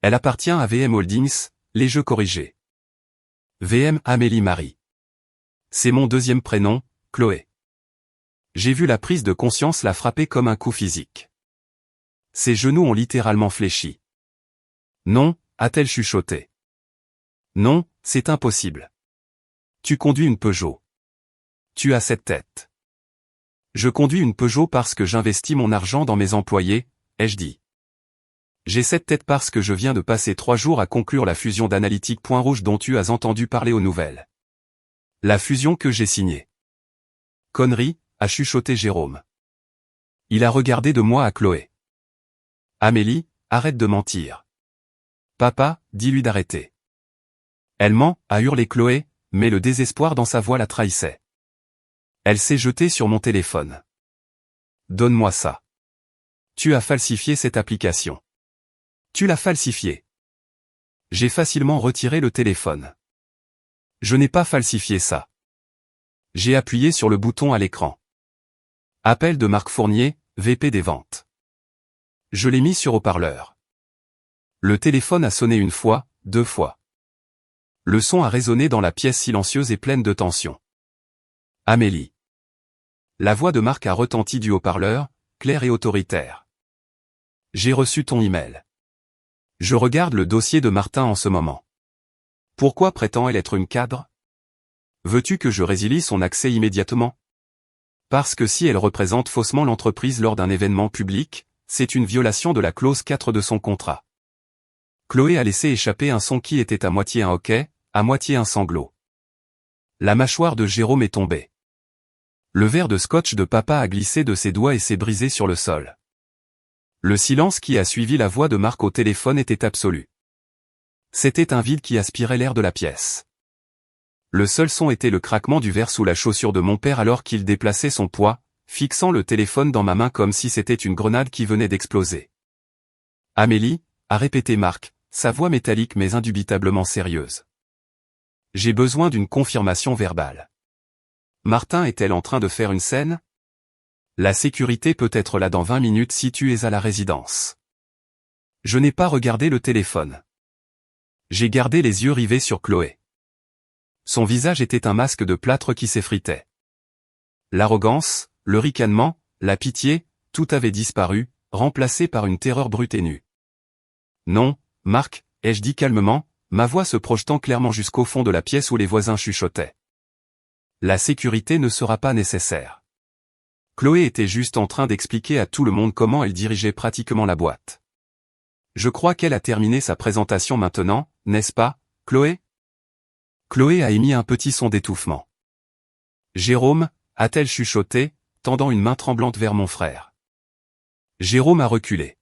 Elle appartient à VM Holdings, les jeux corrigés. VM Amélie Marie. C'est mon deuxième prénom, Chloé. J'ai vu la prise de conscience la frapper comme un coup physique. Ses genoux ont littéralement fléchi. Non, a-t-elle chuchoté. Non, c'est impossible. Tu conduis une Peugeot. Tu as cette tête. Je conduis une Peugeot parce que j'investis mon argent dans mes employés, ai-je dit. J'ai cette tête parce que je viens de passer 3 jours à conclure la fusion d'Analytique Point Rouge dont tu as entendu parler aux nouvelles. La fusion que j'ai signée. Connerie, a chuchoté Jérôme. Il a regardé de moi à Chloé. Amélie, arrête de mentir. Papa, dis-lui d'arrêter. Elle ment, a hurlé Chloé, mais le désespoir dans sa voix la trahissait. Elle s'est jetée sur mon téléphone. Donne-moi ça. Tu as falsifié cette application. Tu l'as falsifié. J'ai facilement retiré le téléphone. Je n'ai pas falsifié ça. J'ai appuyé sur le bouton à l'écran. Appel de Marc Fournier, VP des ventes. Je l'ai mis sur haut-parleur. Le téléphone a sonné 1 fois, 2 fois. Le son a résonné dans la pièce silencieuse et pleine de tension. Amélie. La voix de Marc a retenti du haut-parleur, claire et autoritaire. J'ai reçu ton email. Je regarde le dossier de Martin en ce moment. Pourquoi prétend-elle être une cadre? Veux-tu que je résilie son accès immédiatement? Parce que si elle représente faussement l'entreprise lors d'un événement public, c'est une violation de la clause 4 de son contrat. Chloé a laissé échapper un son qui était à moitié un hoquet, à moitié un sanglot. La mâchoire de Jérôme est tombée. Le verre de scotch de papa a glissé de ses doigts et s'est brisé sur le sol. Le silence qui a suivi la voix de Marc au téléphone était absolu. C'était un vide qui aspirait l'air de la pièce. Le seul son était le craquement du verre sous la chaussure de mon père alors qu'il déplaçait son poids, fixant le téléphone dans ma main comme si c'était une grenade qui venait d'exploser. Amélie, a répété Marc, sa voix métallique mais indubitablement sérieuse. J'ai besoin d'une confirmation verbale. Martin est-elle en train de faire une scène? La sécurité peut être là dans 20 minutes si tu es à la résidence. Je n'ai pas regardé le téléphone. J'ai gardé les yeux rivés sur Chloé. Son visage était un masque de plâtre qui s'effritait. L'arrogance, le ricanement, la pitié, tout avait disparu, remplacé par une terreur brute et nue. Non, Marc, ai-je dit calmement, ma voix se projetant clairement jusqu'au fond de la pièce où les voisins chuchotaient. La sécurité ne sera pas nécessaire. Chloé était juste en train d'expliquer à tout le monde comment elle dirigeait pratiquement la boîte. Je crois qu'elle a terminé sa présentation maintenant, n'est-ce pas, Chloé? Chloé a émis un petit son d'étouffement. Jérôme, a-t-elle chuchoté, tendant une main tremblante vers mon frère. Jérôme a reculé.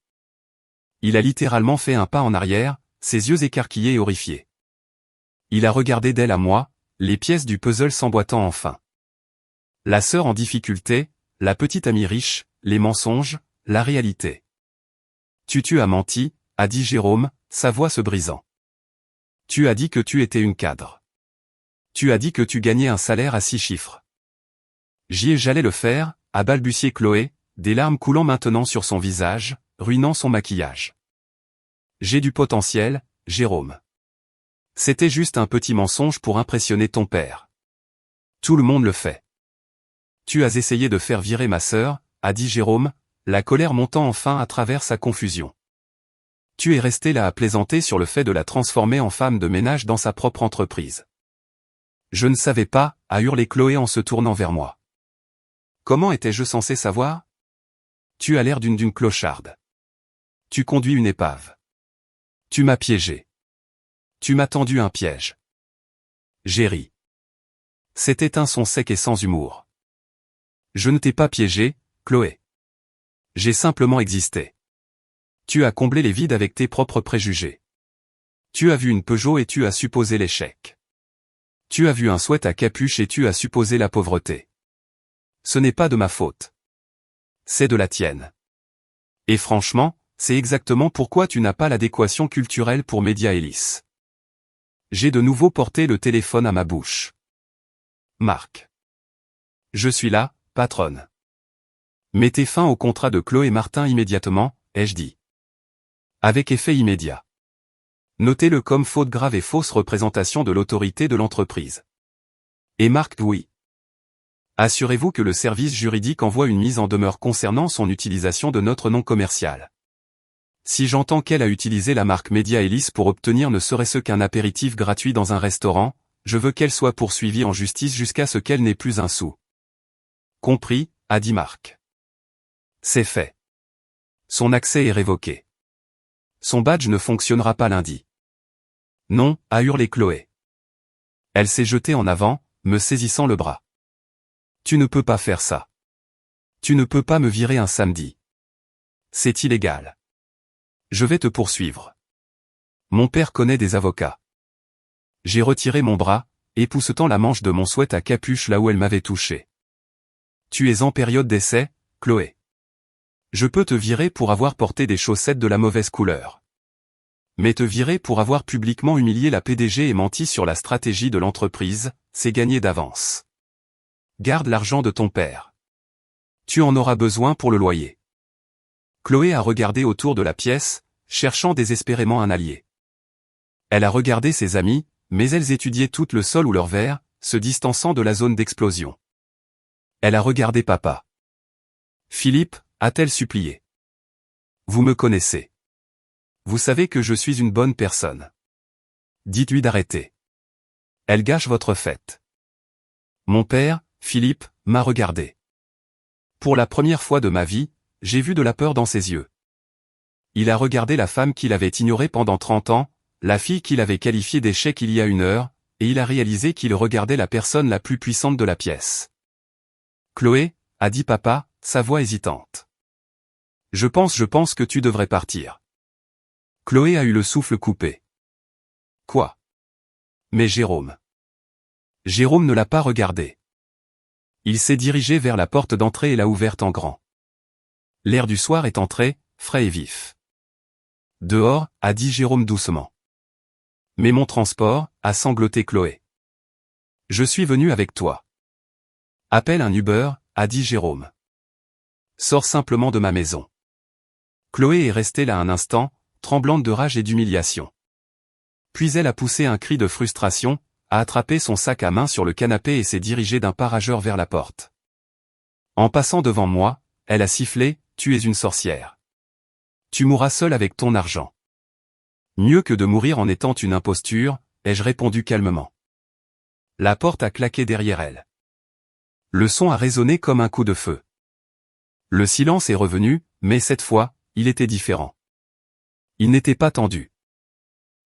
Il a littéralement fait un pas en arrière, ses yeux écarquillés et horrifiés. Il a regardé d'elle à moi, les pièces du puzzle s'emboîtant enfin. La sœur en difficulté, la petite amie riche, les mensonges, la réalité. Tu as menti, a dit Jérôme, sa voix se brisant. Tu as dit que tu étais une cadre. Tu as dit que tu gagnais un salaire à 6 chiffres. J'allais le faire, a balbutié Chloé, des larmes coulant maintenant sur son visage, ruinant son maquillage. J'ai du potentiel, Jérôme. C'était juste un petit mensonge pour impressionner ton père. Tout le monde le fait. Tu as essayé de faire virer ma sœur, a dit Jérôme, la colère montant enfin à travers sa confusion. Tu es resté là à plaisanter sur le fait de la transformer en femme de ménage dans sa propre entreprise. Je ne savais pas, a hurlé Chloé en se tournant vers moi. Comment étais-je censé savoir? Tu as l'air d'une clocharde. Tu conduis une épave. Tu m'as piégé. Tu m'as tendu un piège. J'ai ri. C'était un son sec et sans humour. Je ne t'ai pas piégé, Chloé. J'ai simplement existé. Tu as comblé les vides avec tes propres préjugés. Tu as vu une Peugeot et tu as supposé l'échec. Tu as vu un sweat à capuche et tu as supposé la pauvreté. Ce n'est pas de ma faute. C'est de la tienne. Et franchement, c'est exactement pourquoi tu n'as pas l'adéquation culturelle pour Média Hélice. J'ai de nouveau porté le téléphone à ma bouche. Marc. Je suis là, patronne. Mettez fin au contrat de Chloé Martin immédiatement, ai-je dit. Avec effet immédiat. Notez-le comme faute grave et fausse représentation de l'autorité de l'entreprise. Et Marc, oui. Assurez-vous que le service juridique envoie une mise en demeure concernant son utilisation de notre nom commercial. Si j'entends qu'elle a utilisé la marque Média Hélice pour obtenir ne serait-ce qu'un apéritif gratuit dans un restaurant, je veux qu'elle soit poursuivie en justice jusqu'à ce qu'elle n'ait plus un sou. Compris, a dit Marc. C'est fait. Son accès est révoqué. Son badge ne fonctionnera pas lundi. Non, a hurlé Chloé. Elle s'est jetée en avant, me saisissant le bras. Tu ne peux pas faire ça. Tu ne peux pas me virer un samedi. C'est illégal. Je vais te poursuivre. Mon père connaît des avocats. J'ai retiré mon bras, époussetant la manche de mon sweat à capuche là où elle m'avait touché. Tu es en période d'essai, Chloé. Je peux te virer pour avoir porté des chaussettes de la mauvaise couleur. Mais te virer pour avoir publiquement humilié la PDG et menti sur la stratégie de l'entreprise, c'est gagné d'avance. Garde l'argent de ton père. Tu en auras besoin pour le loyer. Chloé a regardé autour de la pièce, cherchant désespérément un allié. Elle a regardé ses amies, mais elles étudiaient toutes le sol ou leur verre, se distançant de la zone d'explosion. Elle a regardé papa. Philippe, a-t-elle supplié. Vous me connaissez. Vous savez que je suis une bonne personne. Dites-lui d'arrêter. Elle gâche votre fête. Mon père, Philippe, m'a regardé. Pour la première fois de ma vie, j'ai vu de la peur dans ses yeux. Il a regardé la femme qu'il avait ignorée pendant 30 ans, la fille qu'il avait qualifiée d'échec il y a 1 heure, et il a réalisé qu'il regardait la personne la plus puissante de la pièce. Chloé, a dit papa, sa voix hésitante. Je pense que tu devrais partir. Chloé a eu le souffle coupé. Quoi? Mais Jérôme. Jérôme ne l'a pas regardé. Il s'est dirigé vers la porte d'entrée et l'a ouverte en grand. L'air du soir est entré, frais et vif. Dehors, a dit Jérôme doucement. Mais mon transport, a sangloté Chloé. Je suis venu avec toi. Appelle un Uber, a dit Jérôme. Sors simplement de ma maison. Chloé est restée là un instant, tremblante de rage et d'humiliation. Puis elle a poussé un cri de frustration, a attrapé son sac à main sur le canapé et s'est dirigée d'un pas rageur vers la porte. En passant devant moi, elle a sifflé, tu es une sorcière. Tu mourras seule avec ton argent. Mieux que de mourir en étant une imposture, ai-je répondu calmement. La porte a claqué derrière elle. Le son a résonné comme un coup de feu. Le silence est revenu, mais cette fois, il était différent. Il n'était pas tendu.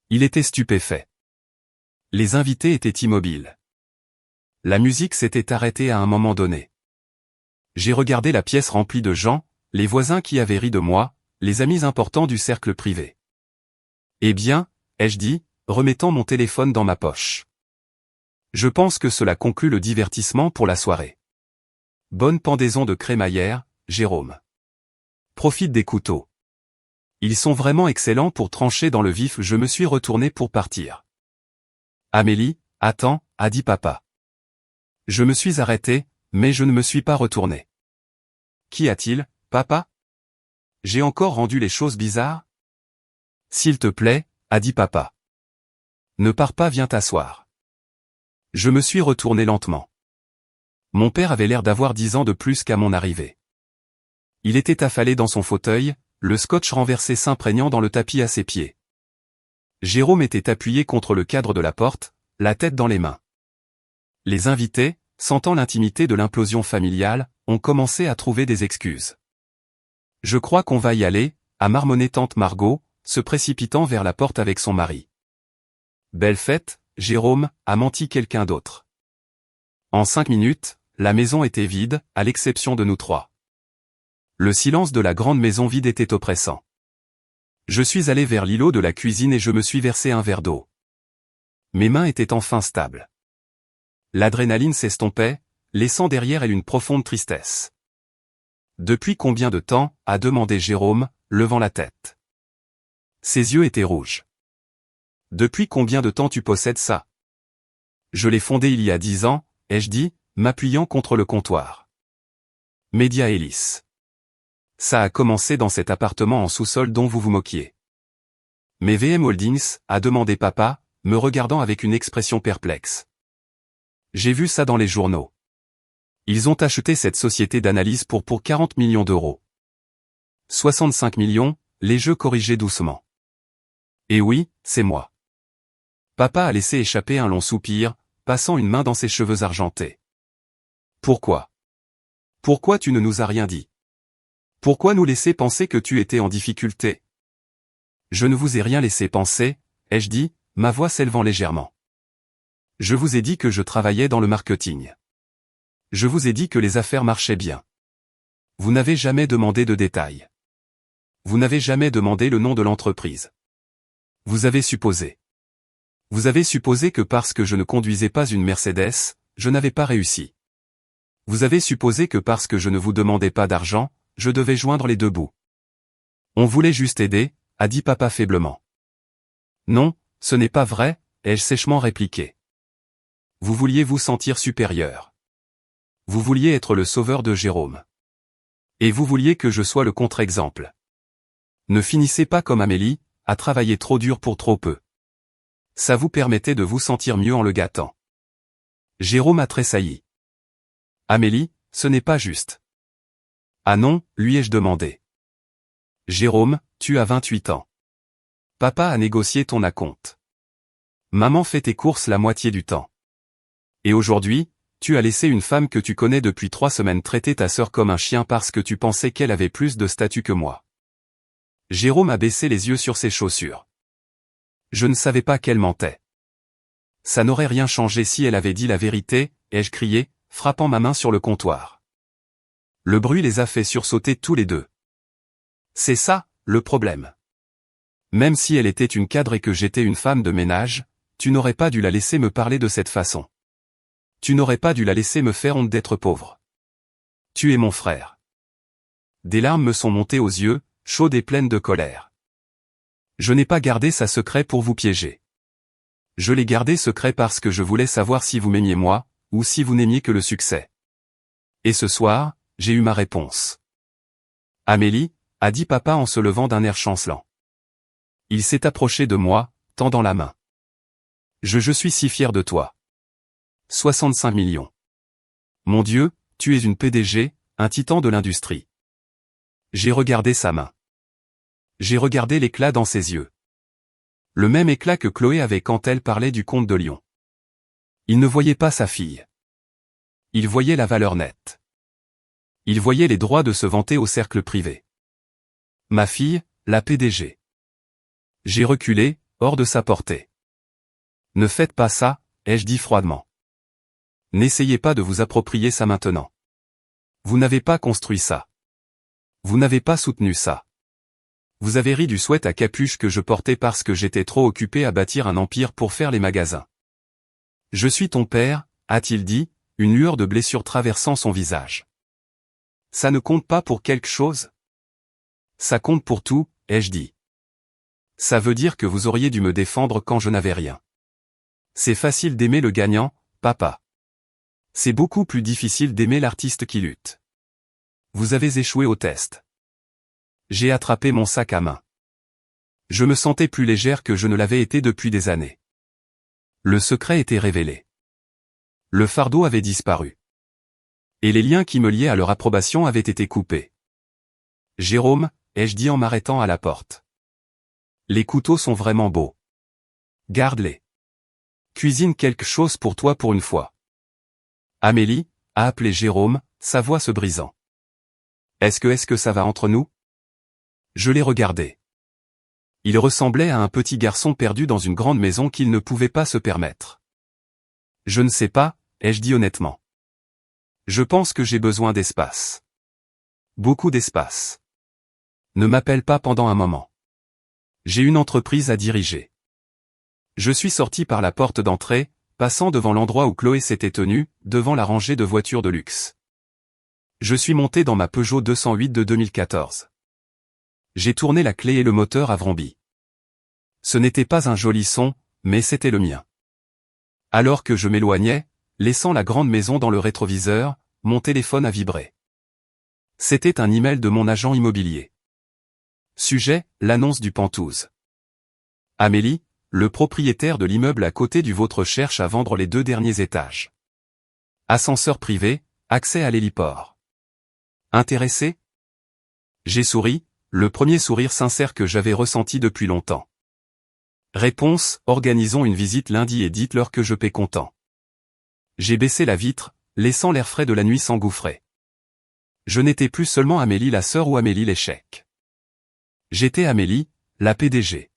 Il était stupéfait. Les invités étaient immobiles. La musique s'était arrêtée à un moment donné. J'ai regardé la pièce remplie de gens, les voisins qui avaient ri de moi, les amis importants du cercle privé. Eh bien, ai-je dit, remettant mon téléphone dans ma poche. Je pense que cela conclut le divertissement pour la soirée. Bonne pendaison de crémaillère, Jérôme. Profite des couteaux. Ils sont vraiment excellents pour trancher dans le vif. Je me suis retourné pour partir. Amélie, attends, a dit papa. Je me suis arrêté, Mais je ne me suis pas retourné. Qu'y a-t-il, papa? J'ai encore rendu les choses bizarres? S'il te plaît, a dit papa. Ne pars pas, viens t'asseoir. Je me suis retourné lentement. Mon père avait l'air d'avoir 10 ans de plus qu'à mon arrivée. Il était affalé dans son fauteuil, le scotch renversé s'imprégnant dans le tapis à ses pieds. Jérôme était appuyé contre le cadre de la porte, la tête dans les mains. Les invités, sentant l'intimité de l'implosion familiale, ont commencé à trouver des excuses. Je crois qu'on va y aller, a marmonné tante Margot, se précipitant vers la porte avec son mari. Belle fête, Jérôme, a menti quelqu'un d'autre. En 5 minutes, la maison était vide, à l'exception de nous trois. Le silence de la grande maison vide était oppressant. Je suis allé vers l'îlot de la cuisine et je me suis versé un verre d'eau. Mes mains étaient enfin stables. L'adrénaline s'estompait, laissant derrière elle une profonde tristesse. Depuis combien de temps, a demandé Jérôme, levant la tête. Ses yeux étaient rouges. Depuis combien de temps tu possèdes ça? Je l'ai fondé il y a 10 ans, ai-je dit, m'appuyant contre le comptoir. Média Hélice. Ça a commencé dans cet appartement en sous-sol dont vous vous moquiez. Mais VM Holdings, a demandé papa, me regardant avec une expression perplexe. J'ai vu ça dans les journaux. Ils ont acheté cette société d'analyse pour 40 millions d'euros. 65 millions, les jeux corrigés doucement. Et oui, c'est moi. Papa a laissé échapper un long soupir, passant une main dans ses cheveux argentés. Pourquoi? Pourquoi tu ne nous as rien dit? Pourquoi nous laisser penser que tu étais en difficulté? Je ne vous ai rien laissé penser, ai-je dit, ma voix s'élevant légèrement. Je vous ai dit que je travaillais dans le marketing. Je vous ai dit que les affaires marchaient bien. Vous n'avez jamais demandé de détails. Vous n'avez jamais demandé le nom de l'entreprise. Vous avez supposé. Vous avez supposé que parce que je ne conduisais pas une Mercedes, je n'avais pas réussi. Vous avez supposé que parce que je ne vous demandais pas d'argent, je devais joindre les deux bouts. On voulait juste aider, a dit papa faiblement. Non, ce n'est pas vrai, ai-je sèchement répliqué. Vous vouliez vous sentir supérieur. Vous vouliez être le sauveur de Jérôme. Et vous vouliez que je sois le contre-exemple. Ne finissez pas comme Amélie, à travailler trop dur pour trop peu. Ça vous permettait de vous sentir mieux en le gâtant. Jérôme a tressailli. Amélie, ce n'est pas juste. Ah non, lui ai-je demandé. Jérôme, tu as 28 ans. Papa a négocié ton acompte. Maman fait tes courses la moitié du temps. Et aujourd'hui, tu as laissé une femme que tu connais depuis 3 semaines traiter ta sœur comme un chien parce que tu pensais qu'elle avait plus de statut que moi. Jérôme a baissé les yeux sur ses chaussures. Je ne savais pas qu'elle mentait. Ça n'aurait rien changé si elle avait dit la vérité, ai-je crié, frappant ma main sur le comptoir. Le bruit les a fait sursauter tous les deux. C'est ça, le problème. Même si elle était une cadre et que j'étais une femme de ménage, tu n'aurais pas dû la laisser me parler de cette façon. Tu n'aurais pas dû la laisser me faire honte d'être pauvre. Tu es mon frère. Des larmes me sont montées aux yeux, chaudes et pleines de colère. Je n'ai pas gardé ça secret pour vous piéger. Je l'ai gardé secret parce que je voulais savoir si vous m'aimiez moi, ou si vous n'aimiez que le succès. Et ce soir, j'ai eu ma réponse. Amélie, a dit papa en se levant d'un air chancelant. Il s'est approché de moi, tendant la main. Je suis si fier de toi. 65 millions. Mon Dieu, tu es une PDG, un titan de l'industrie. J'ai regardé sa main. J'ai regardé l'éclat dans ses yeux. Le même éclat que Chloé avait quand elle parlait du comte de Lyon. Il ne voyait pas sa fille. Il voyait la valeur nette. Il voyait les droits de se vanter au cercle privé. Ma fille, la PDG. J'ai reculé, hors de sa portée. Ne faites pas ça, ai-je dit froidement. N'essayez pas de vous approprier ça maintenant. Vous n'avez pas construit ça. Vous n'avez pas soutenu ça. Vous avez ri du sweat à capuche que je portais parce que j'étais trop occupé à bâtir un empire pour faire les magasins. Je suis ton père, a-t-il dit, une lueur de blessure traversant son visage. Ça ne compte pas pour quelque chose? Ça compte pour tout, ai-je dit. Ça veut dire que vous auriez dû me défendre quand je n'avais rien. C'est facile d'aimer le gagnant, papa. C'est beaucoup plus difficile d'aimer l'artiste qui lutte. Vous avez échoué au test. J'ai attrapé mon sac à main. Je me sentais plus légère que je ne l'avais été depuis des années. Le secret était révélé. Le fardeau avait disparu. Et les liens qui me liaient à leur approbation avaient été coupés. Jérôme, ai-je dit en m'arrêtant à la porte. Les couteaux sont vraiment beaux. Garde-les. Cuisine quelque chose pour toi pour une fois. Amélie, a appelé Jérôme, sa voix se brisant. Est-ce que ça va entre nous? Je l'ai regardé. Il ressemblait à un petit garçon perdu dans une grande maison qu'il ne pouvait pas se permettre. Je ne sais pas, ai-je dit honnêtement. Je pense que j'ai besoin d'espace. Beaucoup d'espace. Ne m'appelle pas pendant un moment. J'ai une entreprise à diriger. Je suis sorti par la porte d'entrée, passant devant l'endroit où Chloé s'était tenue, devant la rangée de voitures de luxe. Je suis monté dans ma Peugeot 208 de 2014. J'ai tourné la clé et le moteur a vrombi. Ce n'était pas un joli son, mais c'était le mien. Alors que je m'éloignais, laissant la grande maison dans le rétroviseur, mon téléphone a vibré. C'était un email de mon agent immobilier. Sujet, l'annonce du Penthouse. Amélie, le propriétaire de l'immeuble à côté du vôtre cherche à vendre les 2 derniers étages. Ascenseur privé, accès à l'héliport. Intéressé? J'ai souri, le premier sourire sincère que j'avais ressenti depuis longtemps. Réponse, organisons une visite lundi et dites-leur que je paie comptant. J'ai baissé la vitre, laissant l'air frais de la nuit s'engouffrer. Je n'étais plus seulement Amélie la sœur ou Amélie l'échec. J'étais Amélie, la PDG.